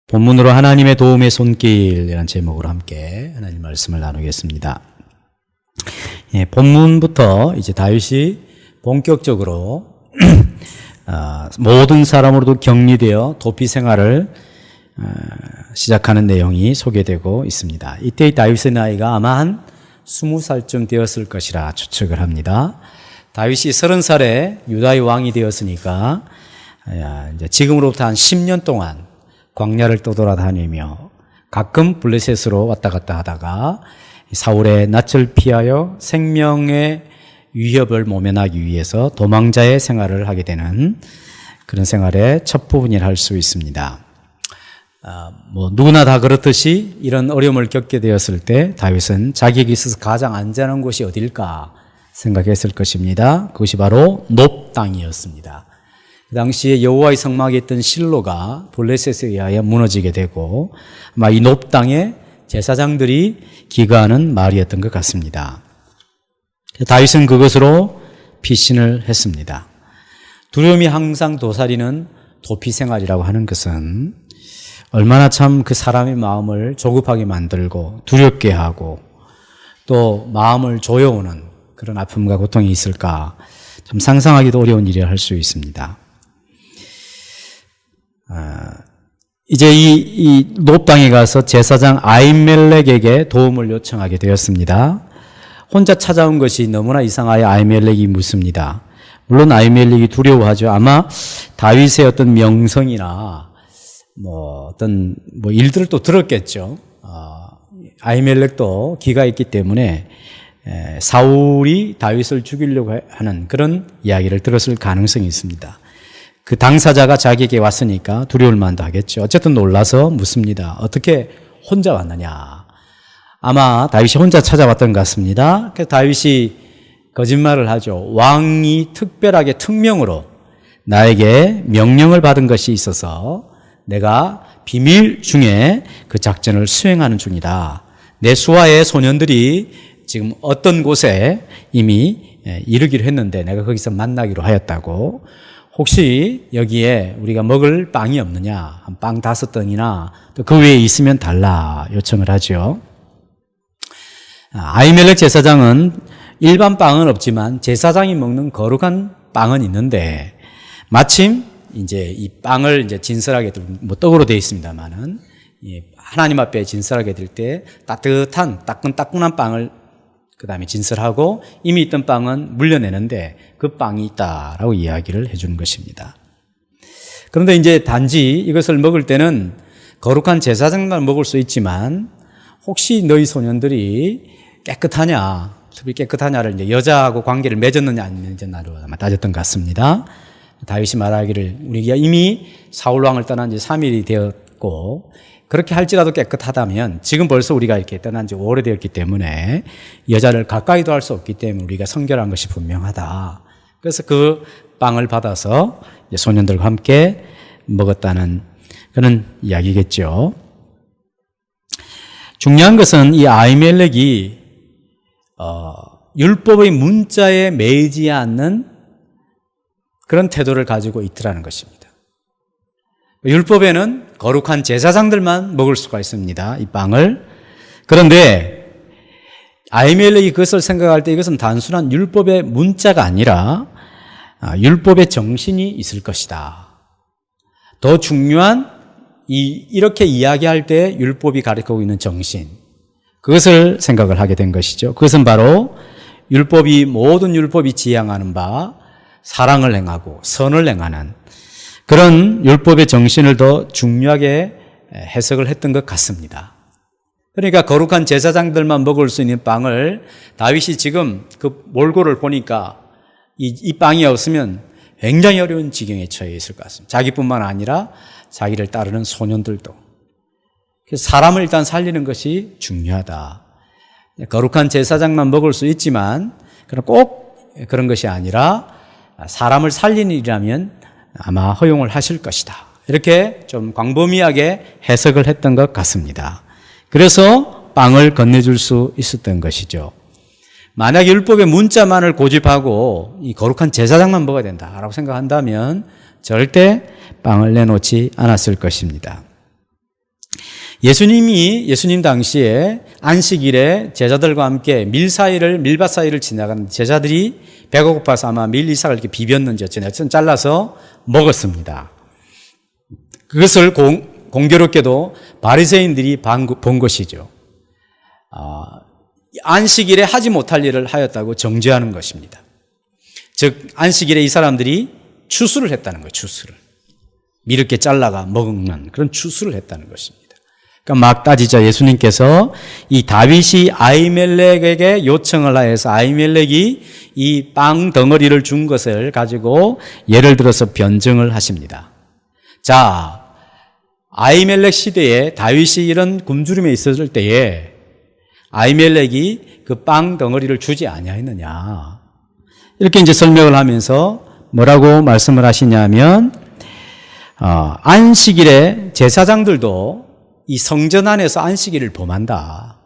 본문으로 하나님의 도움의 손길이라는 제목으로 함께 하나님 말씀을 나누겠습니다. 본문부터 이제 다윗이 본격적으로 모든 사람으로도 격리되어 도피 생활을 시작하는 내용이 소개되고 있습니다. 이때의 다윗의 나이가 아마 한 20살쯤 되었을 것이라 추측을 합니다. 다윗이 30살에 유다의 왕이 되었으니까 이제 지금으로부터 한 10년 동안 광야를 떠돌아다니며 가끔 블레셋으로 왔다 갔다 하다가 사울의 낯을 피하여 생명의 위협을 모면하기 위해서 도망자의 생활을 하게 되는 그런 생활의 첫 부분이라 할 수 있습니다. 누구나 다 그렇듯이 이런 어려움을 겪게 되었을 때 다윗은 자기에게 있어서 가장 안전한 곳이 어딜까 생각했을 것입니다. 그것이 바로 높 땅이었습니다. 그 당시에 여호와의 성막에 있던 실로가 블레셋에 의하여 무너지게 되고 아마 이 높 땅에 제사장들이 기거하는 마을이었던 것 같습니다. 다윗은 그것으로 피신을 했습니다. 두려움이 항상 도사리는 도피 생활이라고 하는 것은 얼마나 참 그 사람의 마음을 조급하게 만들고 두렵게 하고 또 마음을 조여오는 그런 아픔과 고통이 있을까 참 상상하기도 어려운 일이라 할 수 있습니다. 이제 이 높당에 가서 제사장 아히멜렉에게 도움을 요청하게 되었습니다. 혼자 찾아온 것이 너무나 이상하여 아히멜렉이 묻습니다. 물론 아히멜렉이 두려워하죠. 아마 다윗의 어떤 명성이나 어떤 일들을 또 들었겠죠. 아히멜렉도 기가 있기 때문에 사울이 다윗을 죽이려고 하는 그런 이야기를 들었을 가능성이 있습니다. 그 당사자가 자기에게 왔으니까 두려울 만도 하겠죠. 어쨌든 놀라서 묻습니다. 어떻게 혼자 왔느냐? 아마 다윗이 혼자 찾아왔던 것 같습니다. 그래서 다윗이 거짓말을 하죠. 왕이 특별하게 특명으로 나에게 명령을 받은 것이 있어서 내가 비밀 중에 그 작전을 수행하는 중이다. 내 수하의 소년들이 지금 어떤 곳에 이미 이르기로 했는데 내가 거기서 만나기로 하였다고. 혹시 여기에 우리가 먹을 빵이 없느냐? 한 빵 5덩이나 또 그 외에 있으면 달라 요청을 하죠. 아히멜렉 제사장은 일반 빵은 없지만 제사장이 먹는 거룩한 빵은 있는데 마침 이제 이 빵을 이제 진설하게 떡으로 되어 있습니다만은 하나님 앞에 진설하게 될 때 따뜻한 따끈따끈한 빵을 그 다음에 진설하고 이미 있던 빵은 물려내는데 그 빵이 있다라고 이야기를 해주는 것입니다. 그런데 이제 단지 이것을 먹을 때는 거룩한 제사장만 먹을 수 있지만 혹시 너희 소년들이 깨끗하냐, 특히 깨끗하냐를 이제 여자하고 관계를 맺었느냐 안 맺었느냐로 아마 따졌던 것 같습니다. 다윗이 말하기를 우리가 이미 사울왕을 떠난 지 3일이 되었고 그렇게 할지라도 깨끗하다면 지금 벌써 우리가 이렇게 떠난 지 오래되었기 때문에 여자를 가까이도 할 수 없기 때문에 우리가 성결한 것이 분명하다. 그래서 그 빵을 받아서 소년들과 함께 먹었다는 그런 이야기겠죠. 중요한 것은 이 아히멜렉이 율법의 문자에 매이지 않는 그런 태도를 가지고 있더라는 것입니다. 율법에는 거룩한 제사장들만 먹을 수가 있습니다. 이 빵을. 그런데 아히멜렉이 그것을 생각할 때 이것은 단순한 율법의 문자가 아니라 율법의 정신이 있을 것이다. 더 중요한 이렇게 이야기할 때 율법이 가리키고 있는 정신, 그것을 생각을 하게 된 것이죠. 그것은 바로 모든 율법이 지향하는 바 사랑을 행하고 선을 행하는 그런 율법의 정신을 더 중요하게 해석을 했던 것 같습니다. 그러니까 거룩한 제사장들만 먹을 수 있는 빵을 다윗이 지금 그 몰골을 보니까 이 빵이 없으면 굉장히 어려운 지경에 처해 있을 것 같습니다. 자기뿐만 아니라 자기를 따르는 소년들도. 그래서 사람을 일단 살리는 것이 중요하다. 거룩한 제사장만 먹을 수 있지만 꼭 그런 것이 아니라 사람을 살리는 일이라면 아마 허용을 하실 것이다. 이렇게 좀 광범위하게 해석을 했던 것 같습니다. 그래서 빵을 건네줄 수 있었던 것이죠. 만약 율법의 문자만을 고집하고 이 거룩한 제사장만 먹어야 된다라고 생각한다면 절대 빵을 내놓지 않았을 것입니다. 예수님 당시에 안식일에 제자들과 함께 밀밭 사이를 지나가는 제자들이 배가 고파서 아마 밀 이삭을 이렇게 비볐는지 어쨌든 잘라서 먹었습니다. 그것을 공교롭게도 바리새인들이 본 것이죠. 안식일에 하지 못할 일을 하였다고 정죄하는 것입니다. 즉 안식일에 이 사람들이 추수를 했다는 거예요. 추수를 이렇게 잘라가 먹는 그런 추수를 했다는 것입니다. 그러니까 막 따지자 예수님께서 이 다윗이 아히멜렉에게 요청을 하여서 아히멜렉이 이 빵 덩어리를 준 것을 가지고 예를 들어서 변증을 하십니다. 자, 아히멜렉 시대에 다윗이 이런 굶주림에 있었을 때에 아히멜렉이 그 빵 덩어리를 주지 아니하였느냐, 이렇게 이제 설명을 하면서 뭐라고 말씀을 하시냐면 안식일에 제사장들도 이 성전 안에서 안식일을 범한다.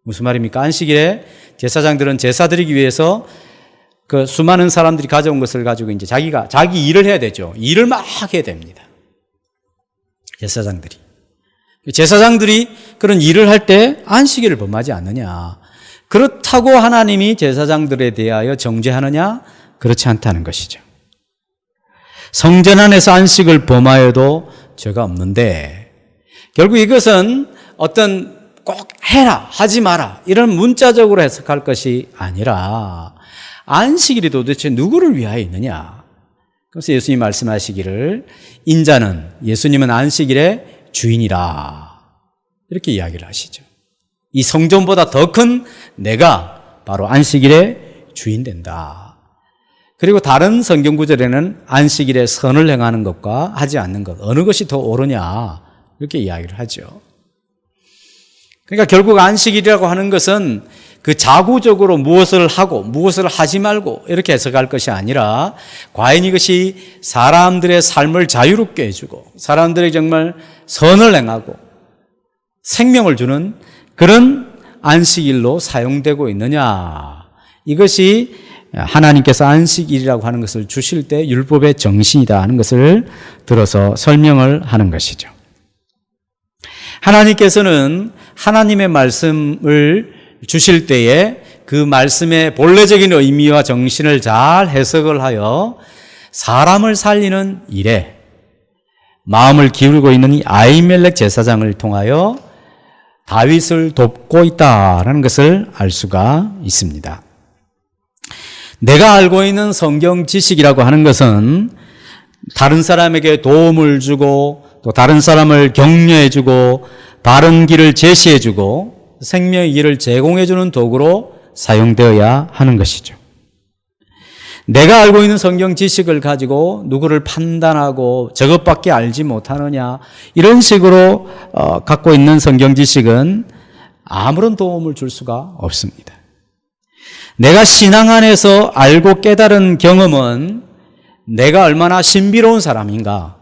무슨 말입니까? 안식일에 제사장들은 제사 드리기 위해서 그 수많은 사람들이 가져온 것을 가지고 이제 자기 일을 해야 되죠. 일을 막 해야 됩니다. 제사장들이 그런 일을 할 때 안식일을 범하지 않느냐. 그렇다고 하나님이 제사장들에 대하여 정죄하느냐? 그렇지 않다는 것이죠. 성전 안에서 안식을 범하여도 죄가 없는데, 결국 이것은 어떤 꼭 해라, 하지 마라 이런 문자적으로 해석할 것이 아니라 안식일이 도대체 누구를 위하여 있느냐. 그래서 예수님이 말씀하시기를 인자는, 예수님은 안식일의 주인이라 이렇게 이야기를 하시죠. 이 성전보다 더 큰 내가 바로 안식일의 주인 된다. 그리고 다른 성경 구절에는 안식일에 선을 행하는 것과 하지 않는 것, 어느 것이 더 옳으냐 이렇게 이야기를 하죠. 그러니까 결국 안식일이라고 하는 것은 그 자구적으로 무엇을 하고 무엇을 하지 말고 이렇게 해석할 것이 아니라 과연 이것이 사람들의 삶을 자유롭게 해주고 사람들에게 정말 선을 행하고 생명을 주는 그런 안식일로 사용되고 있느냐, 이것이 하나님께서 안식일이라고 하는 것을 주실 때 율법의 정신이다 하는 것을 들어서 설명을 하는 것이죠. 하나님께서는 하나님의 말씀을 주실 때에 그 말씀의 본래적인 의미와 정신을 잘 해석을 하여 사람을 살리는 일에 마음을 기울이고 있는 이 아히멜렉 제사장을 통하여 다윗을 돕고 있다라는 것을 알 수가 있습니다. 내가 알고 있는 성경 지식이라고 하는 것은 다른 사람에게 도움을 주고 또 다른 사람을 격려해주고 바른 길을 제시해주고 생명의 길을 제공해주는 도구로 사용되어야 하는 것이죠. 내가 알고 있는 성경 지식을 가지고 누구를 판단하고 저것밖에 알지 못하느냐 이런 식으로 갖고 있는 성경 지식은 아무런 도움을 줄 수가 없습니다. 내가 신앙 안에서 알고 깨달은 경험은 내가 얼마나 신비로운 사람인가,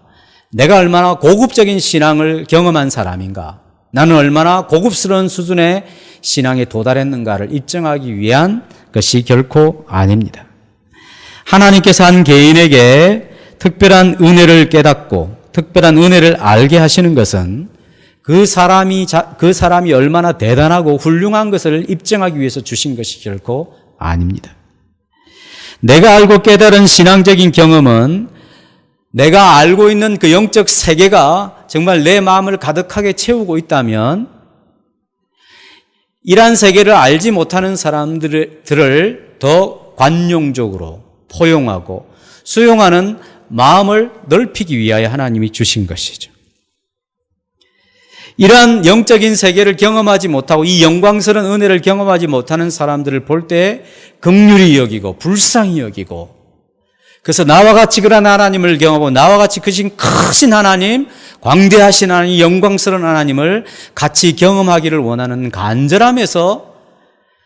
내가 얼마나 고급적인 신앙을 경험한 사람인가, 나는 얼마나 고급스러운 수준의 신앙에 도달했는가를 입증하기 위한 것이 결코 아닙니다. 하나님께서 한 개인에게 특별한 은혜를 깨닫고 특별한 은혜를 알게 하시는 것은 그 사람이 얼마나 대단하고 훌륭한 것을 입증하기 위해서 주신 것이 결코 아닙니다. 내가 알고 깨달은 신앙적인 경험은 내가 알고 있는 그 영적 세계가 정말 내 마음을 가득하게 채우고 있다면 이러한 세계를 알지 못하는 사람들을 더 관용적으로 포용하고 수용하는 마음을 넓히기 위하여 하나님이 주신 것이죠. 이러한 영적인 세계를 경험하지 못하고 이 영광스러운 은혜를 경험하지 못하는 사람들을 볼 때 긍휼히 여기고 불쌍히 여기고, 그래서 나와 같이 그런 하나님을 경험하고 나와 같이 크신 하나님, 광대하신 하나님, 영광스러운 하나님을 같이 경험하기를 원하는 간절함에서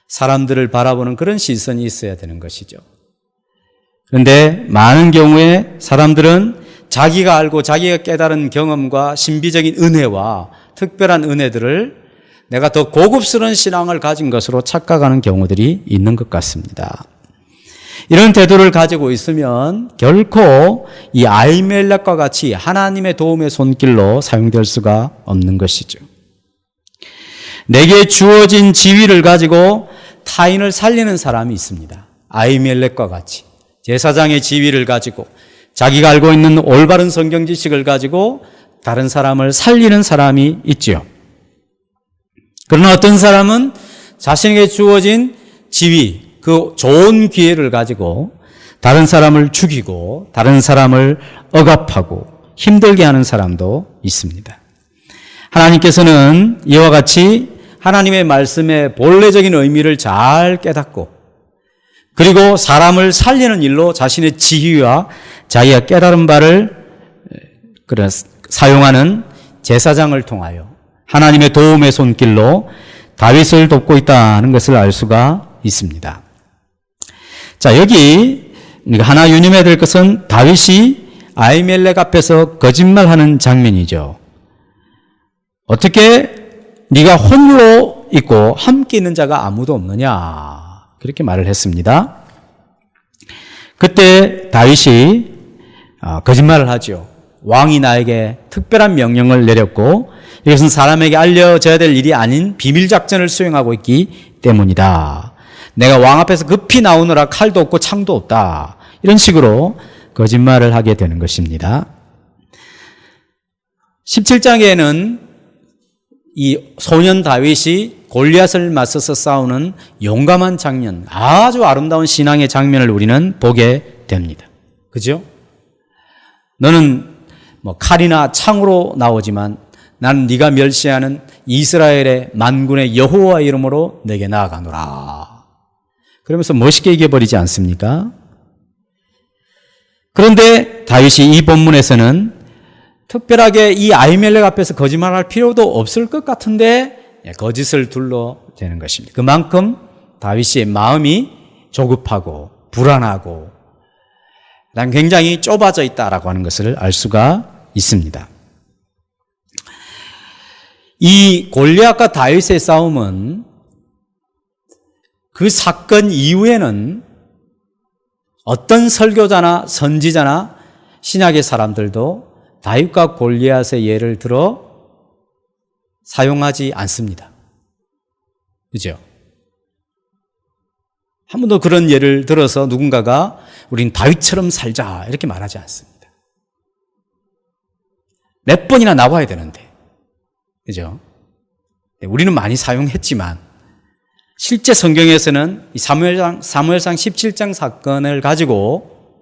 사람들을 바라보는 그런 시선이 있어야 되는 것이죠. 그런데 많은 경우에 사람들은 자기가 알고 자기가 깨달은 경험과 신비적인 은혜와 특별한 은혜들을 내가 더 고급스러운 신앙을 가진 것으로 착각하는 경우들이 있는 것 같습니다. 이런 태도를 가지고 있으면 결코 이 아히멜렉과 같이 하나님의 도움의 손길로 사용될 수가 없는 것이죠. 내게 주어진 지위를 가지고 타인을 살리는 사람이 있습니다. 아히멜렉과 같이 제사장의 지위를 가지고 자기가 알고 있는 올바른 성경 지식을 가지고 다른 사람을 살리는 사람이 있지요. 그러나 어떤 사람은 자신에게 주어진 지위, 그 좋은 기회를 가지고 다른 사람을 죽이고 다른 사람을 억압하고 힘들게 하는 사람도 있습니다. 하나님께서는 이와 같이 하나님의 말씀의 본래적인 의미를 잘 깨닫고 그리고 사람을 살리는 일로 자신의 지위와 자기가 깨달은 바를 사용하는 제사장을 통하여 하나님의 도움의 손길로 다윗을 돕고 있다는 것을 알 수가 있습니다. 자, 여기 하나 유념해야 될 것은 다윗이 아히멜렉 앞에서 거짓말하는 장면이죠. 어떻게 네가 홀로 있고 함께 있는 자가 아무도 없느냐, 그렇게 말을 했습니다. 그때 다윗이 거짓말을 하죠. 왕이 나에게 특별한 명령을 내렸고 이것은 사람에게 알려져야 될 일이 아닌 비밀작전을 수행하고 있기 때문이다. 내가 왕 앞에서 급히 나오느라 칼도 없고 창도 없다. 이런 식으로 거짓말을 하게 되는 것입니다. 17장에는 이 소년 다윗이 골리앗을 맞서서 싸우는 용감한 장면, 아주 아름다운 신앙의 장면을 우리는 보게 됩니다. 그죠? 너는 칼이나 창으로 나오지만 나는 네가 멸시하는 이스라엘의 만군의 여호와 이름으로 내게 나아가노라. 그러면서 멋있게 이겨버리지 않습니까? 그런데 다윗이 이 본문에서는 특별하게 이 아히멜렉 앞에서 거짓말할 필요도 없을 것 같은데 거짓을 둘러대는 것입니다. 그만큼 다윗의 마음이 조급하고 불안하고 굉장히 좁아져 있다라고 하는 것을 알 수가 있습니다. 이 골리앗과 다윗의 싸움은 그 사건 이후에는 어떤 설교자나 선지자나 신약의 사람들도 다윗과 골리앗의 예를 들어 사용하지 않습니다. 그죠? 한 번도 그런 예를 들어서 누군가가 우린 다윗처럼 살자 이렇게 말하지 않습니다. 몇 번이나 나와야 되는데, 그죠? 우리는 많이 사용했지만 실제 성경에서는 이 사무엘상 17장 사건을 가지고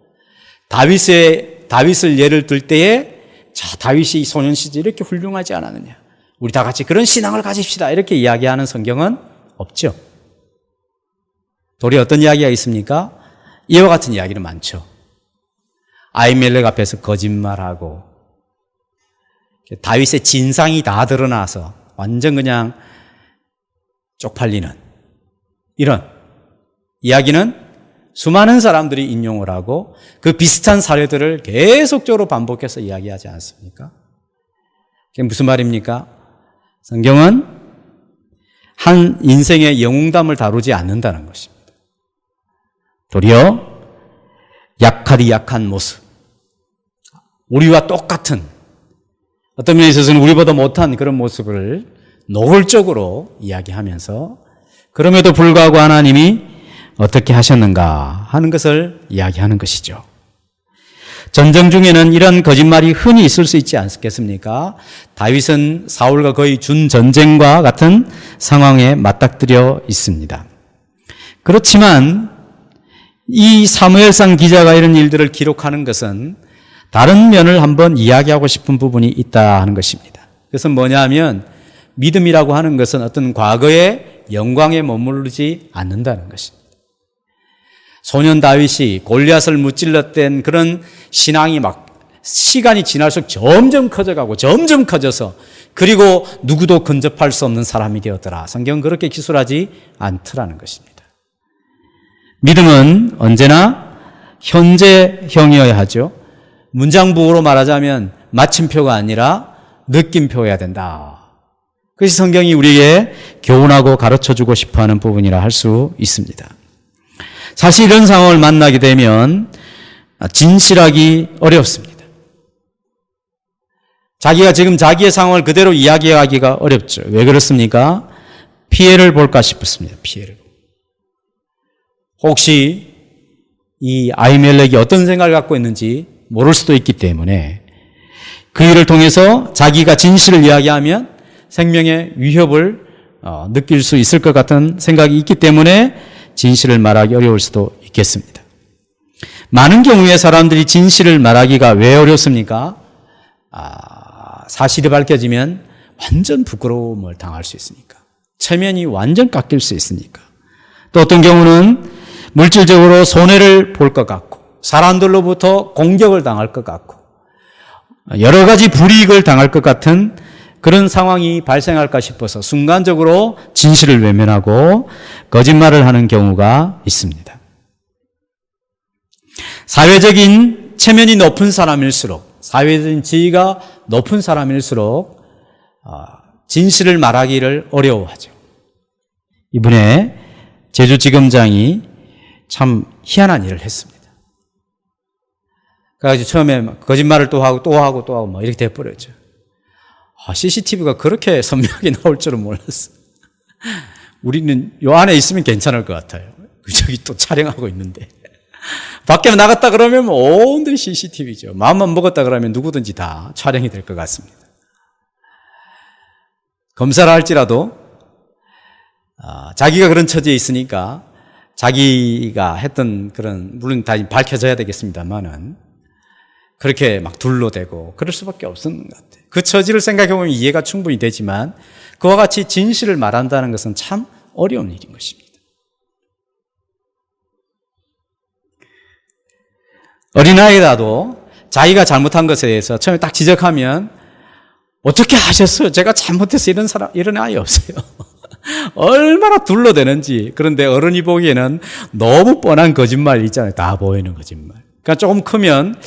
다윗을 예를 들 때에 자, 다윗이 소년 시절 이렇게 훌륭하지 않았느냐, 우리 다 같이 그런 신앙을 가집시다 이렇게 이야기하는 성경은 없죠. 도리어 어떤 이야기가 있습니까? 이와 같은 이야기는 많죠. 아히멜렉 앞에서 거짓말하고 다윗의 진상이 다 드러나서 완전 그냥 쪽팔리는 이런 이야기는 수많은 사람들이 인용을 하고 그 비슷한 사례들을 계속적으로 반복해서 이야기하지 않습니까? 그게 무슨 말입니까? 성경은 한 인생의 영웅담을 다루지 않는다는 것입니다. 도리어 약하디 약한 모습, 우리와 똑같은, 어떤 면에 있어서는 우리보다 못한 그런 모습을 노골적으로 이야기하면서 그럼에도 불구하고 하나님이 어떻게 하셨는가 하는 것을 이야기하는 것이죠. 전쟁 중에는 이런 거짓말이 흔히 있을 수 있지 않겠습니까? 다윗은 사울과 거의 준전쟁과 같은 상황에 맞닥뜨려 있습니다. 그렇지만 이 사무엘상 기자가 이런 일들을 기록하는 것은 다른 면을 한번 이야기하고 싶은 부분이 있다 하는 것입니다. 그것은 뭐냐 하면 믿음이라고 하는 것은 어떤 과거의 영광에 머무르지 않는다는 것입니다. 소년 다윗이 골리앗을 무찔렀던 그런 신앙이 막 시간이 지날수록 점점 커져가고 점점 커져서 그리고 누구도 근접할 수 없는 사람이 되었더라. 성경은 그렇게 기술하지 않더라는 것입니다. 믿음은 언제나 현재형이어야 하죠. 문장부호로 말하자면 마침표가 아니라 느낌표여야 된다. 그것이 성경이 우리에게 교훈하고 가르쳐주고 싶어하는 부분이라 할 수 있습니다. 사실 이런 상황을 만나게 되면 진실하기 어렵습니다. 자기가 지금 자기의 상황을 그대로 이야기하기가 어렵죠. 왜 그렇습니까? 피해를 볼까 싶었습니다. 피해를. 혹시 이 아히멜렉이 어떤 생각을 갖고 있는지 모를 수도 있기 때문에 그 일을 통해서 자기가 진실을 이야기하면 생명의 위협을 느낄 수 있을 것 같은 생각이 있기 때문에 진실을 말하기 어려울 수도 있겠습니다. 많은 경우에 사람들이 진실을 말하기가 왜 어렵습니까? 사실이 밝혀지면 완전 부끄러움을 당할 수 있으니까. 체면이 완전 깎일 수 있으니까. 또 어떤 경우는 물질적으로 손해를 볼 것 같고 사람들로부터 공격을 당할 것 같고 여러 가지 불이익을 당할 것 같은 그런 상황이 발생할까 싶어서 순간적으로 진실을 외면하고 거짓말을 하는 경우가 있습니다. 사회적인 체면이 높은 사람일수록, 사회적인 지위가 높은 사람일수록 진실을 말하기를 어려워하죠. 이번에 제주지검장이 참 희한한 일을 했습니다. 그래가지고 처음에 거짓말을 또 하고 뭐 이렇게 돼버렸죠. CCTV가 그렇게 선명하게 나올 줄은 몰랐어. 우리는 요 안에 있으면 괜찮을 것 같아요. 저기 또 촬영하고 있는데. 밖에 나갔다 그러면 온데 CCTV죠. 마음만 먹었다 그러면 누구든지 다 촬영이 될 것 같습니다. 검사를 할지라도 자기가 그런 처지에 있으니까 자기가 했던 그런, 물론 다 밝혀져야 되겠습니다만은 그렇게 막 둘러대고 그럴 수밖에 없는 것 같아요. 그 처지를 생각해보면 이해가 충분히 되지만 그와 같이 진실을 말한다는 것은 참 어려운 일인 것입니다. 어린아이라도 자기가 잘못한 것에 대해서 처음에 딱 지적하면 어떻게 하셨어요? 제가 잘못해서 이런 아이 없어요. 얼마나 둘러대는지. 그런데 어른이 보기에는 너무 뻔한 거짓말 있잖아요. 다 보이는 거짓말. 그러니까 조금 크면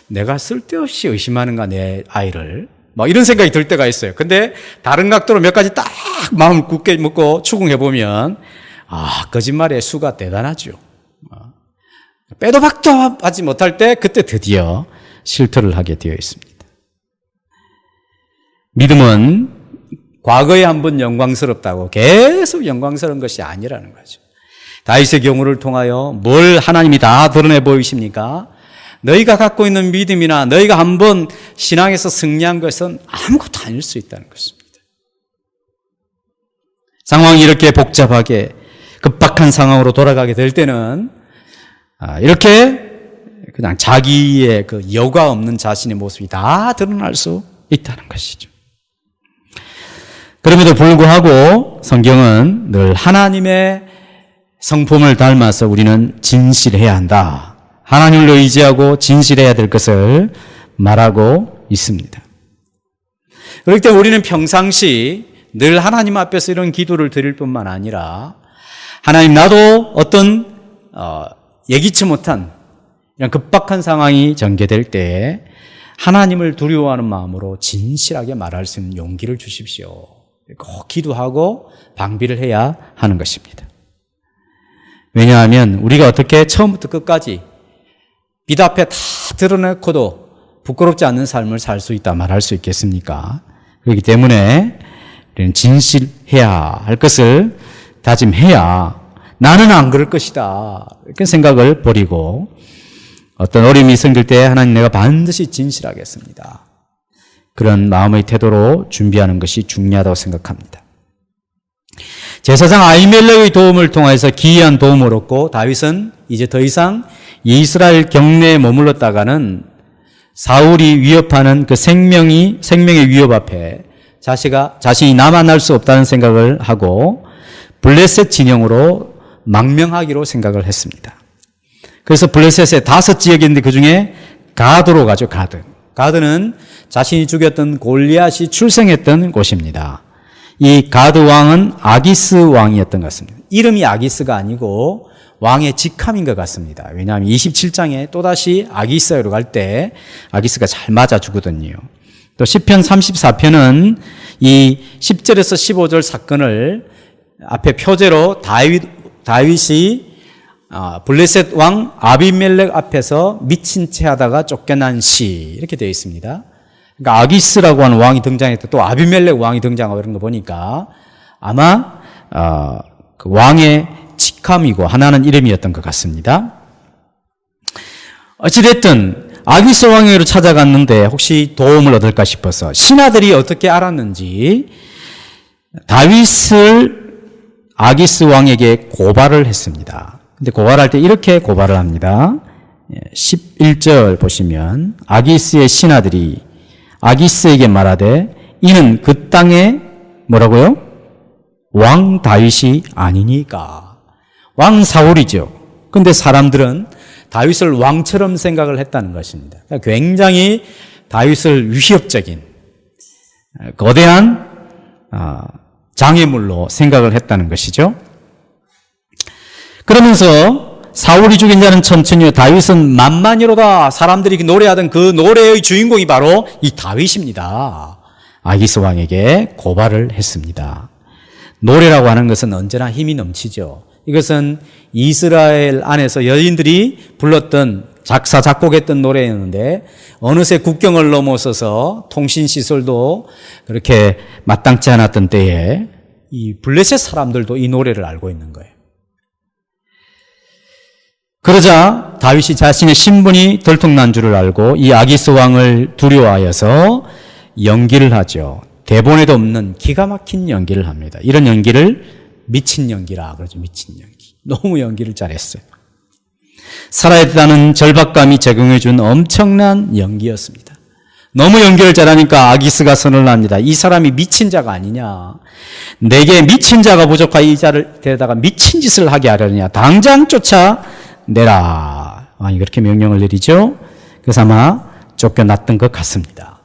내가 쓸데없이 의심하는가 내 아이를. 뭐 이런 생각이 들 때가 있어요. 근데 다른 각도로 몇 가지 딱 마음을 굳게 먹고 추궁해보면 거짓말의 수가 대단하죠. 빼도 박도 하지 못할 때 그때 드디어 실토를 하게 되어 있습니다. 믿음은 과거에 한번 영광스럽다고 계속 영광스러운 것이 아니라는 거죠. 다윗의 경우를 통하여 뭘 하나님이 다 드러내 보이십니까? 너희가 갖고 있는 믿음이나 너희가 한번 신앙에서 승리한 것은 아무것도 아닐 수 있다는 것입니다. 상황이 이렇게 복잡하게 급박한 상황으로 돌아가게 될 때는 이렇게 그냥 자기의 그 여과 없는 자신의 모습이 다 드러날 수 있다는 것이죠. 그럼에도 불구하고 성경은 늘 하나님의 성품을 닮아서 우리는 진실해야 한다. 하나님을 의지하고 진실해야 될 것을 말하고 있습니다. 그렇기 때문에 우리는 평상시 늘 하나님 앞에서 이런 기도를 드릴 뿐만 아니라 하나님 나도 어떤 예기치 못한 이런 급박한 상황이 전개될 때 하나님을 두려워하는 마음으로 진실하게 말할 수 있는 용기를 주십시오. 꼭 기도하고 방비를 해야 하는 것입니다. 왜냐하면 우리가 어떻게 처음부터 끝까지 빛 앞에 다 드러내고도 부끄럽지 않는 삶을 살 수 있다 말할 수 있겠습니까? 그렇기 때문에 우리는 진실해야 할 것을 다짐해야 나는 안 그럴 것이다 이렇게 생각을 버리고 어떤 어려움이 생길 때 하나님 내가 반드시 진실하겠습니다. 그런 마음의 태도로 준비하는 것이 중요하다고 생각합니다. 제사장 아히멜렉의 도움을 통해서 기이한 도움을 얻고 다윗은 이제 더 이상 이스라엘 경내에 머물렀다가는 사울이 위협하는 그 생명의 위협 앞에 자신이 남아날 수 없다는 생각을 하고 블레셋 진영으로 망명하기로 생각을 했습니다. 그래서 블레셋에 5지역이 있는데 그 중에 가드로 가죠. 가드는 자신이 죽였던 골리앗이 출생했던 곳입니다. 이 가드 왕은 아기스 왕이었던 것 같습니다. 이름이 아기스가 아니고 왕의 직함인 것 같습니다. 왜냐하면 27장에 또다시 아기스로 갈 때 아기스가 잘 맞아 주거든요. 또 시편 34편은 이 10절에서 15절 사건을 앞에 표제로 다윗이 블레셋 왕 아비멜렉 앞에서 미친 채 하다가 쫓겨난 시 이렇게 되어 있습니다. 그러니까 아기스라고 하는 왕이 등장했다. 또 아비멜렉 왕이 등장하고 이런 거 보니까 아마 그 왕의 직함이고 하나는 이름이었던 것 같습니다. 어찌됐든 아기스 왕에게로 찾아갔는데 혹시 도움을 얻을까 싶어서 신하들이 어떻게 알았는지 다윗을 아기스 왕에게 고발을 했습니다. 근데 고발할 때 이렇게 고발을 합니다. 11절 보시면 아기스의 신하들이 아기스에게 말하되 이는 그 땅에 뭐라고요? 왕 다윗이 아니니까. 왕 사울이죠. 근데 사람들은 다윗을 왕처럼 생각을 했다는 것입니다. 굉장히 다윗을 위협적인 거대한 장애물로 생각을 했다는 것이죠. 그러면서 사울이 죽인 자는 천천히요 다윗은 만만이로다. 사람들이 노래하던 그 노래의 주인공이 바로 이 다윗입니다. 아기스 왕에게 고발을 했습니다. 노래라고 하는 것은 언제나 힘이 넘치죠. 이것은 이스라엘 안에서 여인들이 불렀던 작사 작곡했던 노래였는데 어느새 국경을 넘어서서 통신시설도 그렇게 마땅치 않았던 때에 이 블레셋 사람들도 이 노래를 알고 있는 거예요. 그러자 다윗이 자신의 신분이 들통난 줄을 알고 이 아기스 왕을 두려워하여서 연기를 하죠. 대본에도 없는 기가 막힌 연기를 합니다. 이런 연기를 미친 연기라 그러죠. 미친 연기. 너무 연기를 잘했어요. 살아야 된다는 절박감이 제공해 준 엄청난 연기였습니다. 너무 연기를 잘하니까 아기스가 선언을 합니다. 이 사람이 미친 자가 아니냐. 내게 미친 자가 부족하여 이 자를 데려다가 미친 짓을 하게 하려느냐. 당장 쫓아내라. 그렇게 명령을 내리죠. 그래서 아마 쫓겨났던 것 같습니다.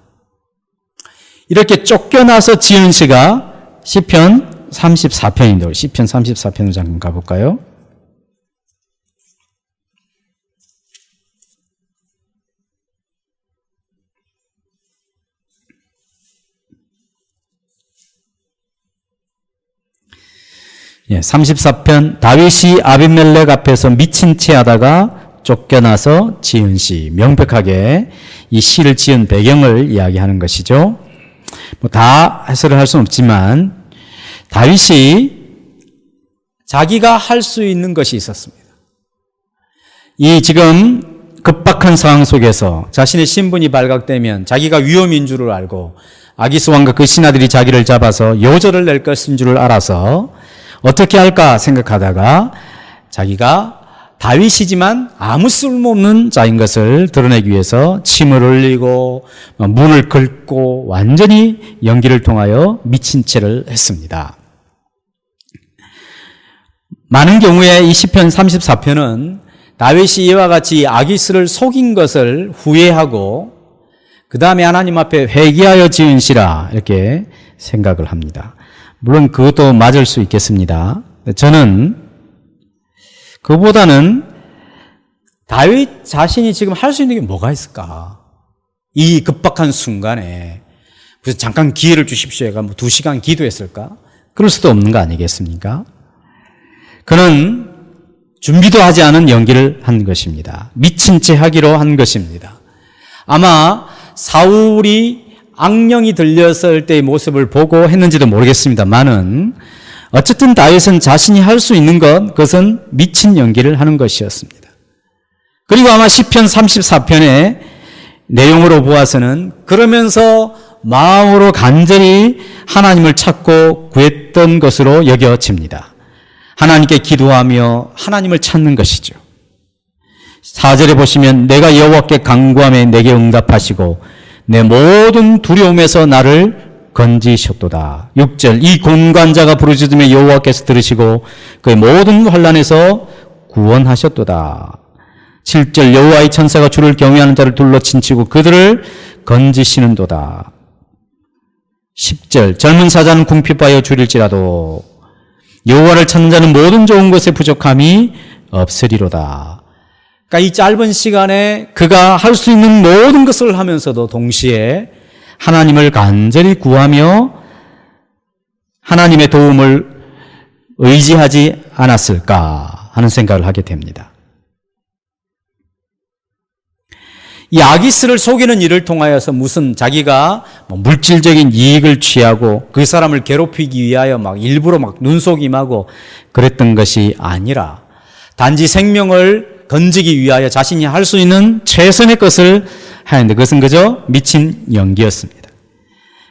이렇게 쫓겨나서 지은 시가 시편 34편인데 시편 34편으로 잠깐 가볼까요? 예, 34편 다윗이 아비멜렉 앞에서 미친 채 하다가 쫓겨나서 지은 시. 명백하게 이 시를 지은 배경을 이야기하는 것이죠. 다 해설을 할 수는 없지만 다윗이 자기가 할 수 있는 것이 있었습니다. 이 지금 급박한 상황 속에서 자신의 신분이 발각되면 자기가 위험인 줄을 알고 아기스 왕과 그 신하들이 자기를 잡아서 요절을 낼 것인 줄을 알아서 어떻게 할까 생각하다가 자기가 다윗이지만 아무 쓸모없는 자인 것을 드러내기 위해서 침을 흘리고 문을 긁고 완전히 연기를 통하여 미친 채를 했습니다. 많은 경우에 이 시편 34편은 다윗이 이와 같이 아기스를 속인 것을 후회하고 그 다음에 하나님 앞에 회개하여 지은 시라 이렇게 생각을 합니다. 물론 그것도 맞을 수 있겠습니다. 저는 그보다는 다윗 자신이 지금 할 수 있는 게 뭐가 있을까? 이 급박한 순간에 무슨 잠깐 기회를 주십시오 해가 2시간 기도했을까? 그럴 수도 없는 거 아니겠습니까? 그는 준비도 하지 않은 연기를 한 것입니다. 미친 채 하기로 한 것입니다. 아마 사울이 악령이 들렸을 때의 모습을 보고 했는지도 모르겠습니다만은 어쨌든 다윗은 자신이 할 수 있는 그것은 미친 연기를 하는 것이었습니다. 그리고 아마 시편 34편의 내용으로 보아서는 그러면서 마음으로 간절히 하나님을 찾고 구했던 것으로 여겨집니다. 하나님께 기도하며 하나님을 찾는 것이죠. 4절에 보시면 내가 여호와께 간구하며 내게 응답하시고 내 모든 두려움에서 나를 건지셨도다. 6절 이 공간자가 부르짖으며 여호와께서 들으시고 그의 모든 환난에서 구원하셨도다. 7절 여호와의 천사가 주를 경외하는 자를 둘러 친치고 그들을 건지시는도다. 10절 젊은 사자는 궁핍하여 줄일지라도 여호와를 찾는 자는 모든 좋은 것에 부족함이 없으리로다. 그러니까 이 짧은 시간에 그가 할 수 있는 모든 것을 하면서도 동시에 하나님을 간절히 구하며 하나님의 도움을 의지하지 않았을까 하는 생각을 하게 됩니다. 이 아기스를 속이는 일을 통하여서 무슨 자기가 물질적인 이익을 취하고 그 사람을 괴롭히기 위하여 막 일부러 막 눈속임하고 그랬던 것이 아니라 단지 생명을 건지기 위하여 자신이 할 수 있는 최선의 것을 하는데 그것은 그저 미친 연기였습니다.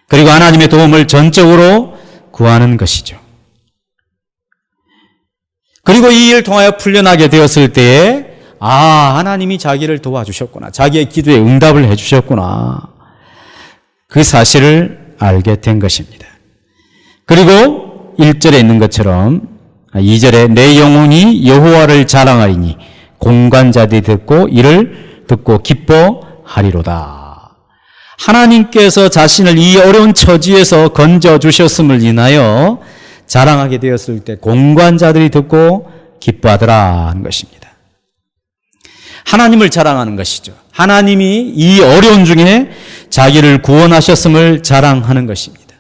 그리고 하나님의 도움을 전적으로 구하는 것이죠. 그리고 이 일을 통하여 풀려나게 되었을 때에 하나님이 자기를 도와주셨구나. 자기의 기도에 응답을 해주셨구나. 그 사실을 알게 된 것입니다. 그리고 1절에 있는 것처럼 2절에 내 영혼이 여호와를 자랑하리니 공관자들이 듣고 이를 듣고 기뻐하리로다. 하나님께서 자신을 이 어려운 처지에서 건져주셨음을 인하여 자랑하게 되었을 때 공관자들이 듣고 기뻐하더라 하는 것입니다. 하나님을 자랑하는 것이죠. 하나님이 이 어려운 중에 자기를 구원하셨음을 자랑하는 것입니다.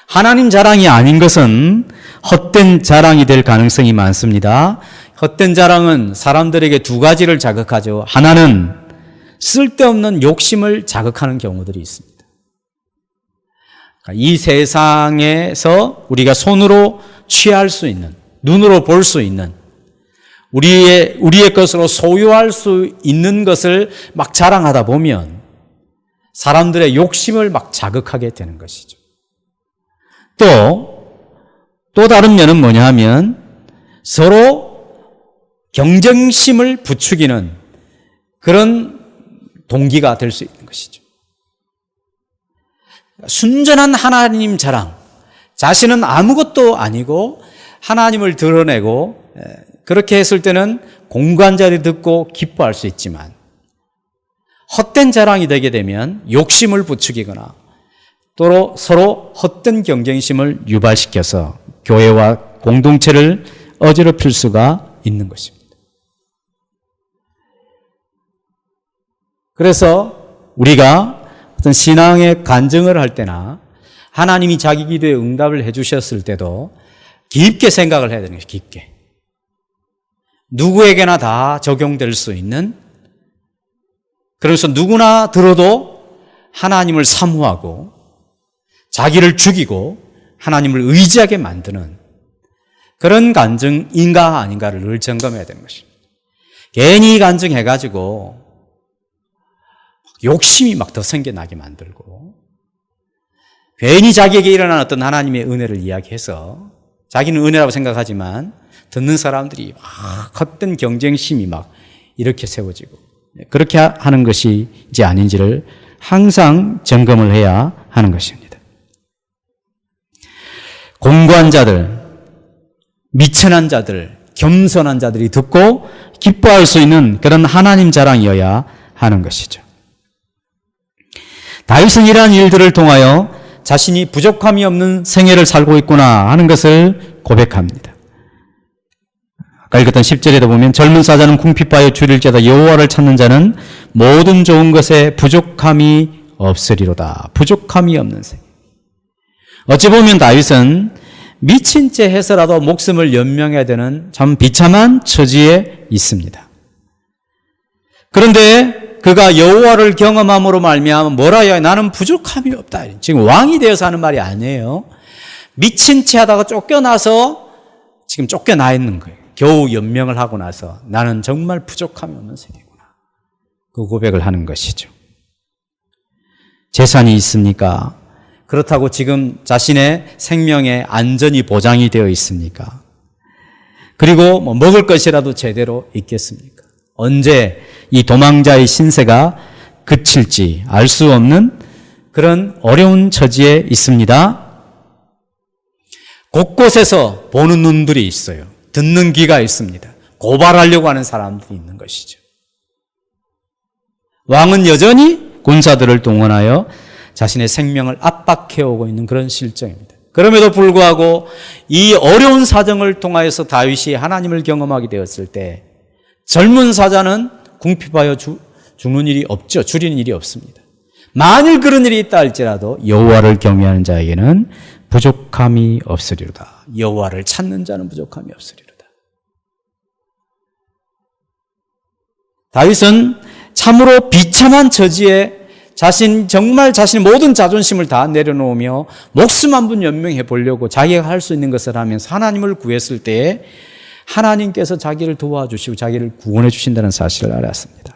하나님 자랑이 아닌 것은 헛된 자랑이 될 가능성이 많습니다. 헛된 자랑은 사람들에게 두 가지를 자극하죠. 하나는 쓸데없는 욕심을 자극하는 경우들이 있습니다. 이 세상에서 우리가 손으로 취할 수 있는, 눈으로 볼 수 있는, 우리의 것으로 소유할 수 있는 것을 막 자랑하다 보면 사람들의 욕심을 막 자극하게 되는 것이죠. 또 다른 면은 뭐냐 하면 서로 경쟁심을 부추기는 그런 동기가 될 수 있는 것이죠. 순전한 하나님 자랑, 자신은 아무것도 아니고 하나님을 드러내고 그렇게 했을 때는 공관자들이 듣고 기뻐할 수 있지만 헛된 자랑이 되게 되면 욕심을 부추기거나 또 서로 헛된 경쟁심을 유발시켜서 교회와 공동체를 어지럽힐 수가 있는 것입니다. 그래서 우리가 어떤 신앙의 간증을 할 때나 하나님이 자기 기도에 응답을 해주셨을 때도 깊게 생각을 해야 되는 것이죠. 깊게. 누구에게나 다 적용될 수 있는, 그래서 누구나 들어도 하나님을 사모하고 자기를 죽이고 하나님을 의지하게 만드는 그런 간증인가 아닌가를 늘 점검해야 되는 것입니다. 괜히 간증해가지고 욕심이 막 더 생겨나게 만들고 괜히 자기에게 일어난 어떤 하나님의 은혜를 이야기해서 자기는 은혜라고 생각하지만 듣는 사람들이 막 헛된 경쟁심이 막 이렇게 세워지고 그렇게 하는 것이지 아닌지를 항상 점검을 해야 하는 것입니다. 공고한 자들, 미천한 자들, 겸손한 자들이 듣고 기뻐할 수 있는 그런 하나님 자랑이어야 하는 것이죠. 다윗은 이러한 일들을 통하여 자신이 부족함이 없는 생애를 살고 있구나 하는 것을 고백합니다. 아까 읽었던 10절에도 보면 젊은 사자는 궁핍하여 줄일지어다 여호와를 찾는 자는 모든 좋은 것에 부족함이 없으리로다. 부족함이 없는 생애. 어찌 보면 다윗은 미친 채 해서라도 목숨을 연명해야 되는 참 비참한 처지에 있습니다. 그런데 그가 여호와를 경험함으로 말미암아 뭐라 해야 나는 부족함이 없다. 지금 왕이 되어서 하는 말이 아니에요. 미친 채 하다가 쫓겨나서 지금 쫓겨나 있는 거예요. 겨우 연명을 하고 나서 나는 정말 부족함이 없는 생이구나. 그 고백을 하는 것이죠. 재산이 있습니까? 그렇다고 지금 자신의 생명의 안전이 보장이 되어 있습니까? 그리고 먹을 것이라도 제대로 있겠습니까? 언제 이 도망자의 신세가 그칠지 알 수 없는 그런 어려운 처지에 있습니다. 곳곳에서 보는 눈들이 있어요. 듣는 귀가 있습니다. 고발하려고 하는 사람들이 있는 것이죠. 왕은 여전히 군사들을 동원하여 자신의 생명을 압박해오고 있는 그런 실정입니다. 그럼에도 불구하고 이 어려운 사정을 통하여서 다윗이 하나님을 경험하게 되었을 때 젊은 사자는 궁핍하여 죽는 일이 없죠. 줄이는 일이 없습니다. 만일 그런 일이 있다 할지라도 여호와를 경외하는 자에게는 부족함이 없으리로다. 여호와를 찾는 자는 부족함이 없으리로다. 다윗은 참으로 비참한 처지에 정말 자신의 모든 자존심을 다 내려놓으며 목숨 한 번 연명해 보려고 자기가 할 수 있는 것을 하면서 하나님을 구했을 때에 하나님께서 자기를 도와주시고 자기를 구원해 주신다는 사실을 알았습니다.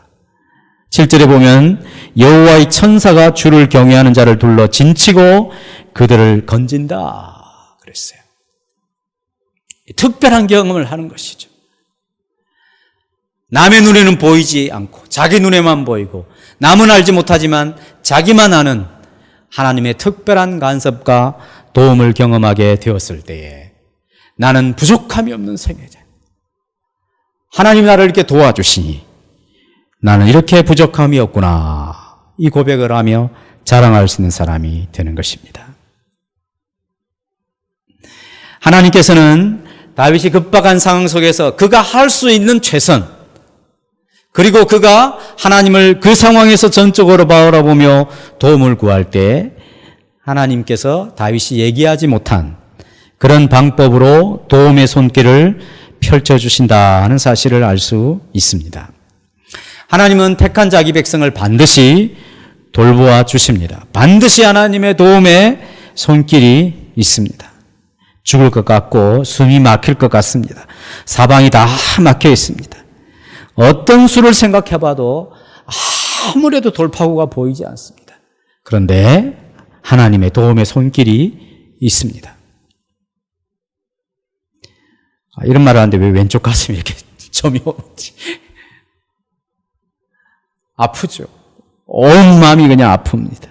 7절에 보면 여호와의 천사가 주를 경외하는 자를 둘러 진치고 그들을 건진다 그랬어요. 특별한 경험을 하는 것이죠. 남의 눈에는 보이지 않고 자기 눈에만 보이고 남은 알지 못하지만 자기만 아는 하나님의 특별한 간섭과 도움을 경험하게 되었을 때에 나는 부족함이 없는 생애자. 하나님이 나를 이렇게 도와주시니 나는 이렇게 부족함이 없구나. 이 고백을 하며 자랑할 수 있는 사람이 되는 것입니다. 하나님께서는 다윗이 급박한 상황 속에서 그가 할 수 있는 최선, 그리고 그가 하나님을 그 상황에서 전적으로 바라보며 도움을 구할 때 하나님께서 다윗이 얘기하지 못한 그런 방법으로 도움의 손길을 펼쳐주신다 하는 사실을 알 수 있습니다. 하나님은 택한 자기 백성을 반드시 돌보아 주십니다. 반드시 하나님의 도움의 손길이 있습니다. 죽을 것 같고 숨이 막힐 것 같습니다. 사방이 다 막혀 있습니다. 어떤 수를 생각해 봐도 아무래도 돌파구가 보이지 않습니다. 그런데 하나님의 도움의 손길이 있습니다. 이런 말을 하는데 왜 왼쪽 가슴이 이렇게 점이 오는지. 아프죠. 온 마음이 그냥 아픕니다.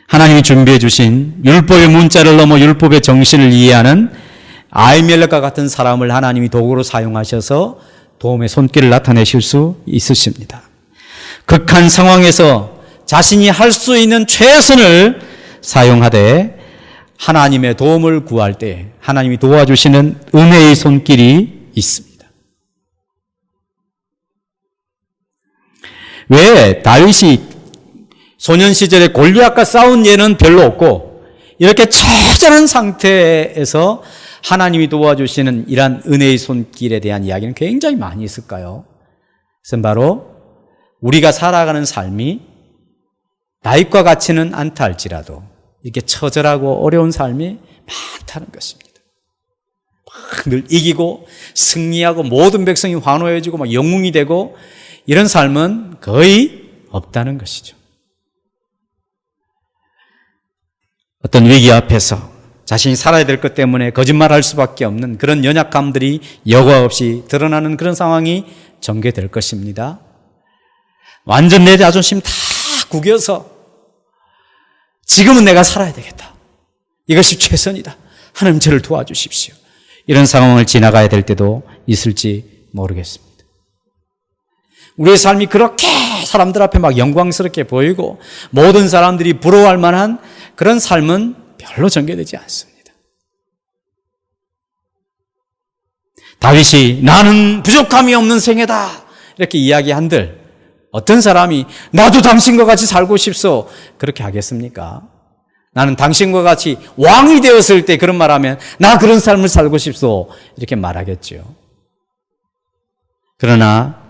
하나님이 준비해 주신 율법의 문자를 넘어 율법의 정신을 이해하는 아히멜렉과 같은 사람을 하나님이 도구로 사용하셔서 도움의 손길을 나타내실 수 있으십니다. 극한 상황에서 자신이 할 수 있는 최선을 사용하되 하나님의 도움을 구할 때 하나님이 도와주시는 은혜의 손길이 있습니다. 왜 다윗이 소년 시절에 골리앗과 싸운 예는 별로 없고 이렇게 처절한 상태에서 하나님이 도와주시는 이러한 은혜의 손길에 대한 이야기는 굉장히 많이 있을까요? 그것은 바로 우리가 살아가는 삶이 다윗과 같지는 않다 할지라도 이렇게 처절하고 어려운 삶이 많다는 것입니다. 막 늘 이기고 승리하고 모든 백성이 환호해지고 막 영웅이 되고 이런 삶은 거의 없다는 것이죠. 어떤 위기 앞에서 자신이 살아야 될 것 때문에 거짓말할 수밖에 없는 그런 연약함들이 여과 없이 드러나는 그런 상황이 전개될 것입니다. 완전 내 자존심 다 구겨서 지금은 내가 살아야 되겠다. 이것이 최선이다. 하나님 저를 도와주십시오. 이런 상황을 지나가야 될 때도 있을지 모르겠습니다. 우리의 삶이 그렇게 사람들 앞에 막 영광스럽게 보이고 모든 사람들이 부러워할 만한 그런 삶은 별로 전개되지 않습니다. 다윗이 나는 부족함이 없는 생애다 이렇게 이야기한들 어떤 사람이 나도 당신과 같이 살고 싶소 그렇게 하겠습니까? 나는 당신과 같이 왕이 되었을 때 그런 말하면 나 그런 삶을 살고 싶소 이렇게 말하겠죠. 그러나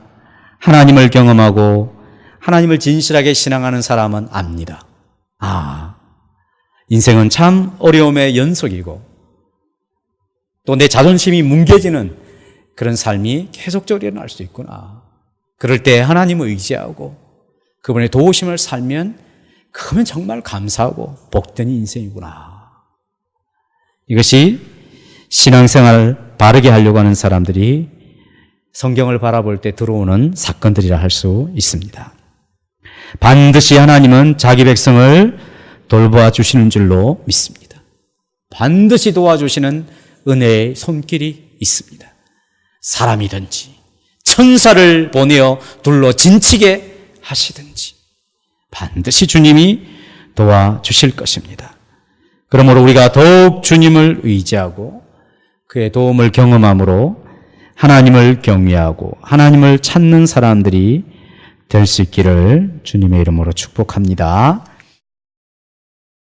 하나님을 경험하고 하나님을 진실하게 신앙하는 사람은 압니다. 인생은 참 어려움의 연속이고 또 내 자존심이 뭉개지는 그런 삶이 계속적으로 일어날 수 있구나. 그럴 때 하나님을 의지하고 그분의 도우심을 살면 그러면 정말 감사하고 복된 인생이구나. 이것이 신앙생활을 바르게 하려고 하는 사람들이 성경을 바라볼 때 들어오는 사건들이라 할 수 있습니다. 반드시 하나님은 자기 백성을 돌보아 주시는 줄로 믿습니다. 반드시 도와주시는 은혜의 손길이 있습니다. 사람이든지 천사를 보내어 둘러 진치게 하시든지 반드시 주님이 도와주실 것입니다. 그러므로 우리가 더욱 주님을 의지하고 그의 도움을 경험함으로 하나님을 경외하고 하나님을 찾는 사람들이 될 수 있기를 주님의 이름으로 축복합니다.